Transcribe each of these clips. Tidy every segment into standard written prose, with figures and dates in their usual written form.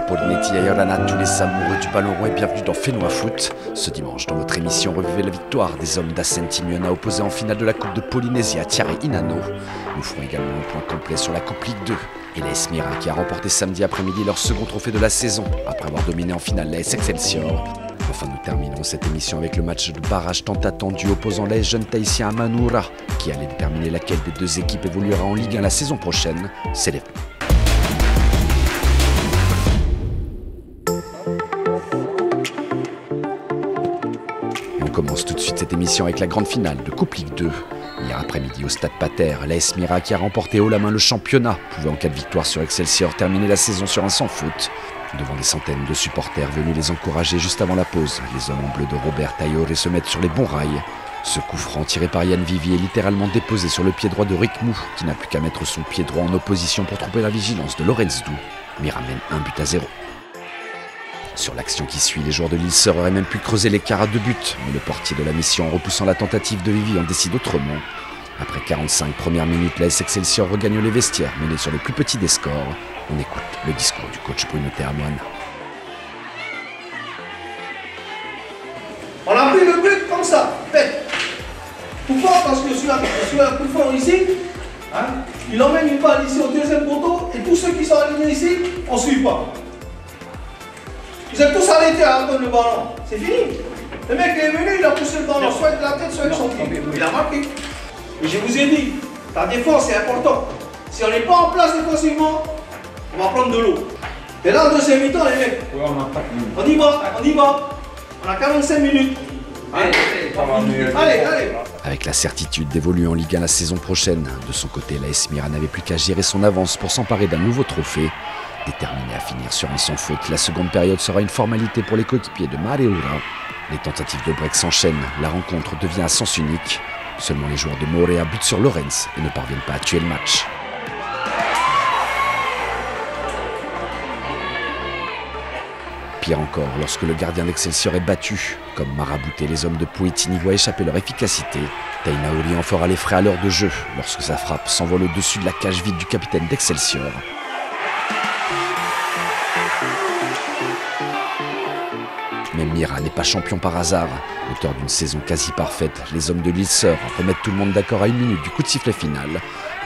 Pornetti et Yorana, tous les amoureux du ballon rond et bienvenue dans Fais-nous un foot. Ce dimanche, dans votre émission, revivez la victoire des hommes d'Ascenti-Miona opposés en finale de la Coupe de Polynésie à Tiare Inano. Nous ferons également un point complet sur la Coupe Ligue 2 et l'AS Mira qui a remporté samedi après-midi leur second trophée de la saison après avoir dominé en finale l'AS Excelsior. Enfin, nous terminerons cette émission avec le match de barrage tant attendu opposant l'AS Jeunes Tahitiens à Manoura qui allait déterminer laquelle des deux équipes évoluera en Ligue 1 la saison prochaine. C'est les... On commence tout de suite cette émission avec la grande finale de Coupe Ligue 2. Hier après-midi au Stade Pater, l'AS Mira qui a remporté haut la main le championnat pouvait en cas de victoire sur Excelsior terminer la saison sur un sans faute. Devant des centaines de supporters venus les encourager juste avant la pause, les hommes en bleu de Robert Taillore se mettent sur les bons rails. Ce coup franc tiré par Yann Vivi est littéralement déposé sur le pied droit de Rick Mou, qui n'a plus qu'à mettre son pied droit en opposition pour tromper la vigilance de Lorenz Dou. Mira mène 1-0. Sur l'action qui suit, les joueurs de l'Ilseur auraient même pu creuser l'écart à 2 buts, mais le portier de la mission, en repoussant la tentative de Vivi, en décide autrement. Après 45 premières minutes, l'AS Excelsior regagne les vestiaires, mené sur le plus petit des scores. On écoute le discours du coach Bruno Termoine. On a pris le but comme ça, bête. Tout fort parce que sur un coup fort ici, hein, il emmène une balle ici au deuxième poteau et tous ceux qui sont alignés ici, on ne suit pas. Ils ont tous arrêté à attendre le ballon. C'est fini. Le mec est venu, il a poussé le ballon, soit avec la tête, soit avec son pied. Il a marqué. Et je vous ai dit, la défense c'est important. Si on n'est pas en place défensivement, on va prendre de l'eau. Et là, en deuxième mi-temps, les mecs, on y va. On a 45 minutes. Allez. Avec la certitude d'évoluer en Ligue 1 la saison prochaine, de son côté, l'AS Mira n'avait plus qu'à gérer son avance pour s'emparer d'un nouveau trophée. Déterminé à finir sur un sans faute, la seconde période sera une formalité pour les coéquipiers de Mareura. Les tentatives de break s'enchaînent, la rencontre devient à sens unique. Seulement les joueurs de Morea butent sur Lorenz et ne parviennent pas à tuer le match. Pire encore, lorsque le gardien d'Excelsior est battu, comme marabouté, les hommes de Poetini voient échapper leur efficacité. Tainaori en fera les frais à l'heure de jeu, lorsque sa frappe s'envole au-dessus de la cage vide du capitaine d'Excelsior. Mais Mira n'est pas champion par hasard. Auteur d'une saison quasi parfaite, les hommes de l'Ilseur remettent tout le monde d'accord à 1 minute du coup de sifflet final.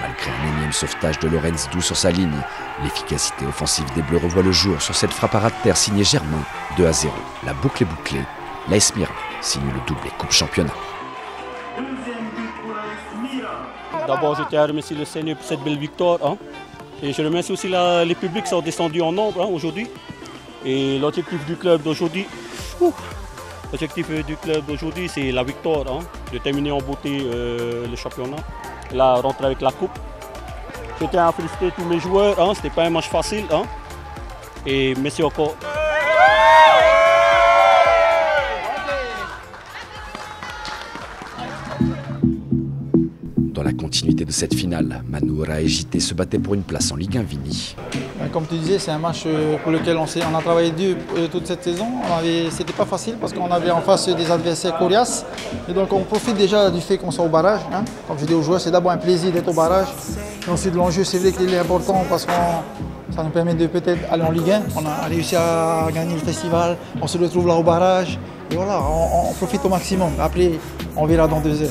Malgré un énième sauvetage de Lorenz Dou sur sa ligne, l'efficacité offensive des Bleus revoit le jour sur cette frappe à ras de terre signée Germain. 2-0. La boucle est bouclée. L'AS Mira signe le doublé Coupe Championnat. D'abord, je tiens à remercier le Seigneur pour cette belle victoire. Hein. Et je remercie aussi les publics qui sont descendus en nombre aujourd'hui. Et l'objectif du club d'aujourd'hui, c'est la victoire, hein, de terminer en beauté le championnat, là rentrer avec la coupe. Je tiens à féliciter tous mes joueurs, hein, c'était pas un match facile, hein, et merci encore. Dans la continuité de cette finale, Manoura et JT se battaient pour une place en Ligue 1 Vini. Comme tu disais, c'est un match pour lequel on a travaillé dur toute cette saison. C'était pas facile parce qu'on avait en face des adversaires coriaces. Et donc on profite déjà du fait qu'on soit au barrage. Hein. Comme je dis aux joueurs, c'est d'abord un plaisir d'être au barrage. Et ensuite l'enjeu, c'est vrai qu'il est important parce que ça nous permet de peut-être aller en Ligue 1. On a réussi à gagner le festival, on se retrouve là au barrage. Et voilà, on profite au maximum. Après, on verra dans 2 heures.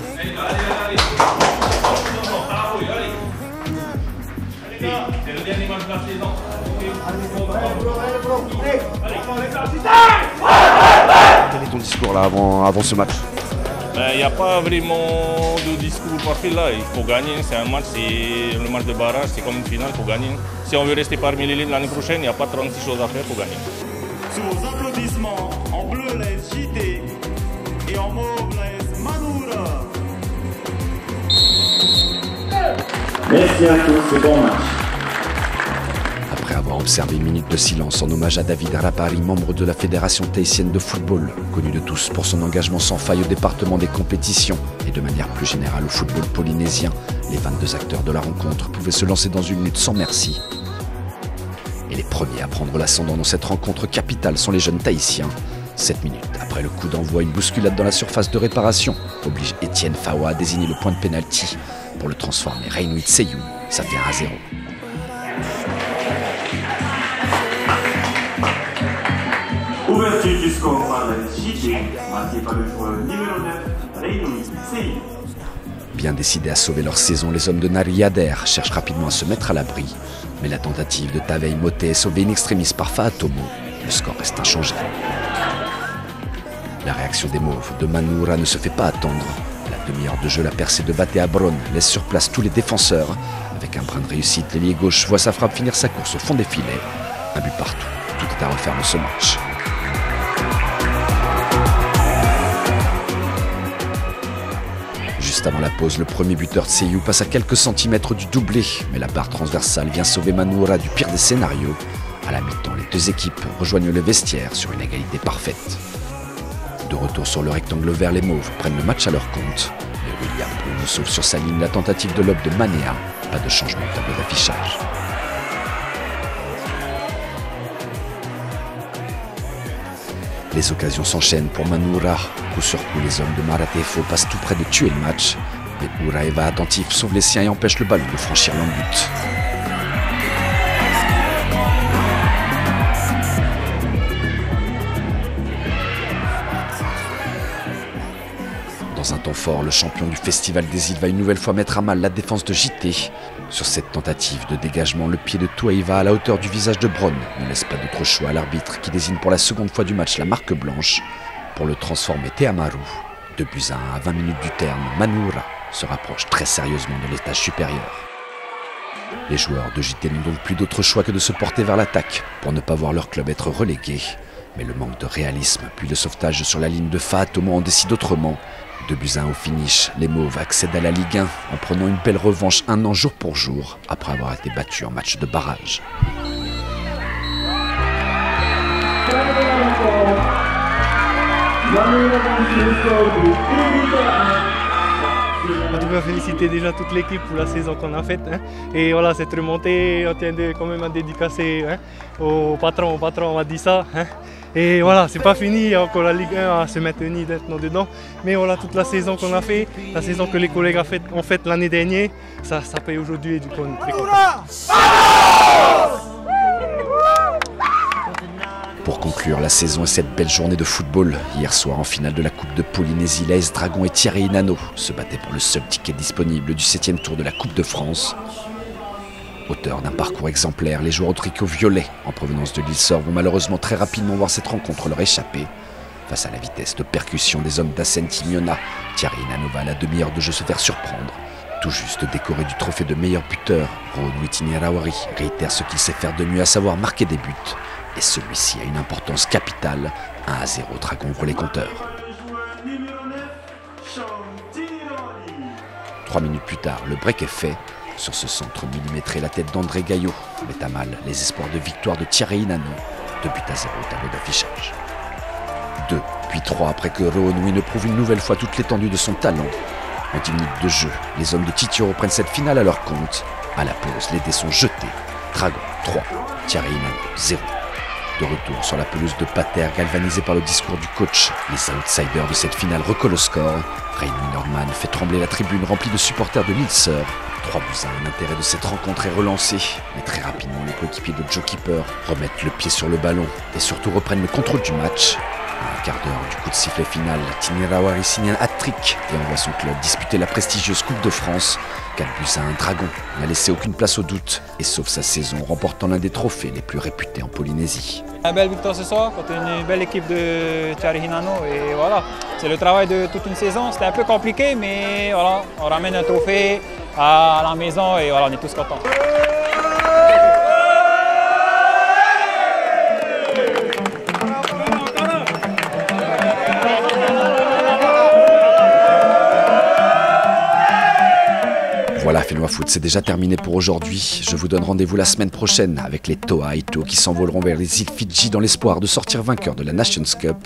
C'est le dernier match de la saison. Quel est ton discours là avant ce match? Il n'y a pas vraiment de discours parfait là. Il faut gagner. C'est un match, c'est le match de barrage, c'est comme une finale, il faut gagner. Si on veut rester parmi les lignes l'année prochaine, il n'y a pas 36 choses à faire pour gagner. Sous vos applaudissements, en bleu l'AS JT et en mauve l'AS Manoura. Merci à tous, c'est bon match. Après avoir observé 1 minute de silence en hommage à David Rapari, membre de la Fédération tahitienne de football, connu de tous pour son engagement sans faille au département des compétitions et de manière plus générale au football polynésien, les 22 acteurs de la rencontre pouvaient se lancer dans une lutte sans merci. Et les premiers à prendre l'ascendant dans cette rencontre capitale sont les jeunes Tahitiens. 7 minutes après le coup d'envoi, une bousculade dans la surface de réparation oblige Etienne Fawa à désigner le point de pénalty pour le transformer Reinui Tseyou. Ça fait 1-0. L'ouverture du score par la JT, marquée par le joueur numéro 9, Reinoui Sei. Bien décidés à sauver leur saison, les hommes de Nariader cherchent rapidement à se mettre à l'abri. Mais la tentative de Tavei Mote est sauvée in extremis par Faatomo. Le score reste inchangé. La réaction des Mauves de Manoura ne se fait pas attendre. À la demi-heure de jeu, la percée de Bate Abron laisse sur place tous les défenseurs. Avec un brin de réussite, l'ailier gauche voit sa frappe finir sa course au fond des filets. Un but partout. Tout est à refaire dans ce match. Juste avant la pause, le premier buteur Tseyu passe à quelques centimètres du doublé, mais la barre transversale vient sauver Manoura du pire des scénarios. À la mi-temps, les deux équipes rejoignent le vestiaire sur une égalité parfaite. De retour sur le rectangle vert, les Mauves prennent le match à leur compte. Mais William Plume sauve sur sa ligne la tentative de lob de Manéa. Pas de changement de tableau d'affichage. Les occasions s'enchaînent pour Manoura. Coup sur coup, les hommes de Maratefo passent tout près de tuer le match. Mais Uraeva, attentif, sauve les siens et empêche le ballon de franchir l'en-but. Dans un temps fort, le champion du Festival des îles va une nouvelle fois mettre à mal la défense de JT. Sur cette tentative de dégagement, le pied de Tuaiva à la hauteur du visage de Bron ne laisse pas d'autre choix à l'arbitre qui désigne pour la seconde fois du match la marque blanche pour le transformer Teamaru. 2-1 à 20 minutes du terme, Manoura se rapproche très sérieusement de l'étage supérieur. Les joueurs de JT n'ont donc plus d'autre choix que de se porter vers l'attaque pour ne pas voir leur club être relégué. Mais le manque de réalisme puis le sauvetage sur la ligne de Faatomo en décide autrement. 2-1 au finish, les Mauves accèdent à la Ligue 1 en prenant une belle revanche un an jour pour jour après avoir été battus en match de barrage. En tout cas, féliciter déjà toute l'équipe pour la saison qu'on a faite. Hein. Et voilà, cette remontée, on tient quand même à dédicacer au patron, on m'a dit ça. Hein. Et voilà, c'est pas fini, il y a encore la Ligue 1 à se maintenir dedans. Mais voilà, toute la saison qu'on a fait, la saison que les collègues ont faite l'année dernière, ça paye aujourd'hui et du coup on est très contents. Pour conclure la saison et cette belle journée de football, hier soir en finale de la Coupe de Polynésie, l'AS Dragon et Thierry Hinano se battaient pour le seul ticket disponible du 7e tour de la Coupe de France. Auteurs d'un parcours exemplaire, les joueurs au tricot violet en provenance de l'Île-Sœur vont malheureusement très rapidement voir cette rencontre leur échapper. Face à la vitesse de percussion des hommes d'Ascenti-Miona, Thierry Hinano va à la demi-heure de jeu se faire surprendre. Tout juste décoré du trophée de meilleur buteur, Rohon Tinirawari réitère ce qu'il sait faire de mieux, à savoir marquer des buts. Et celui-ci a une importance capitale. 1-0, Dragon ouvre les compteurs. 3 minutes plus tard, le break est fait. Sur ce centre millimétré, la tête d'André Gaillot met à mal les espoirs de victoire de Thierry Hinano. 2-0 au tableau d'affichage. 2, puis 3 après que Rohon ne prouve une nouvelle fois toute l'étendue de son talent. En 10 minutes de jeu, les hommes de Titio reprennent cette finale à leur compte. À la pause, les dés sont jetés. Dragon 3, Thierry Hinano 0. De retour sur la pelouse de Pater, galvanisé par le discours du coach, les outsiders de cette finale recollent au score. Raymond Norman fait trembler la tribune remplie de supporters de l'Île-Sœur. 3-1, l'intérêt de cette rencontre est relancé. Mais très rapidement, les coéquipiers de Joe Keeper remettent le pied sur le ballon et surtout reprennent le contrôle du match. À un quart d'heure du coup de sifflet final, Tinirawari signe un hat-trick et envoie son club disputer la prestigieuse Coupe de France. 4-1, Dragon n'a laissé aucune place au doute et sauve sa saison, remportant l'un des trophées les plus réputés en Polynésie. Une belle victoire ce soir contre une belle équipe de Thierry Hinano et voilà, c'est le travail de toute une saison. C'était un peu compliqué mais voilà, on ramène un trophée à la maison et voilà, on est tous contents. Voilà, Fénois Foot, c'est déjà terminé pour aujourd'hui. Je vous donne rendez-vous la semaine prochaine avec les Toa Ito qui s'envoleront vers les îles Fidji dans l'espoir de sortir vainqueur de la Nations Cup.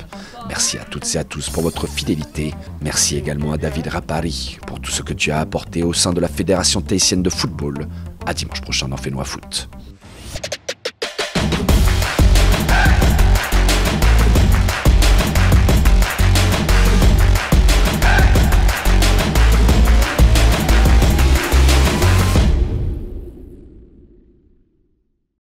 Merci à toutes et à tous pour votre fidélité. Merci également à David Rapari pour tout ce que tu as apporté au sein de la Fédération tahitienne de football. À dimanche prochain dans Fénois Foot.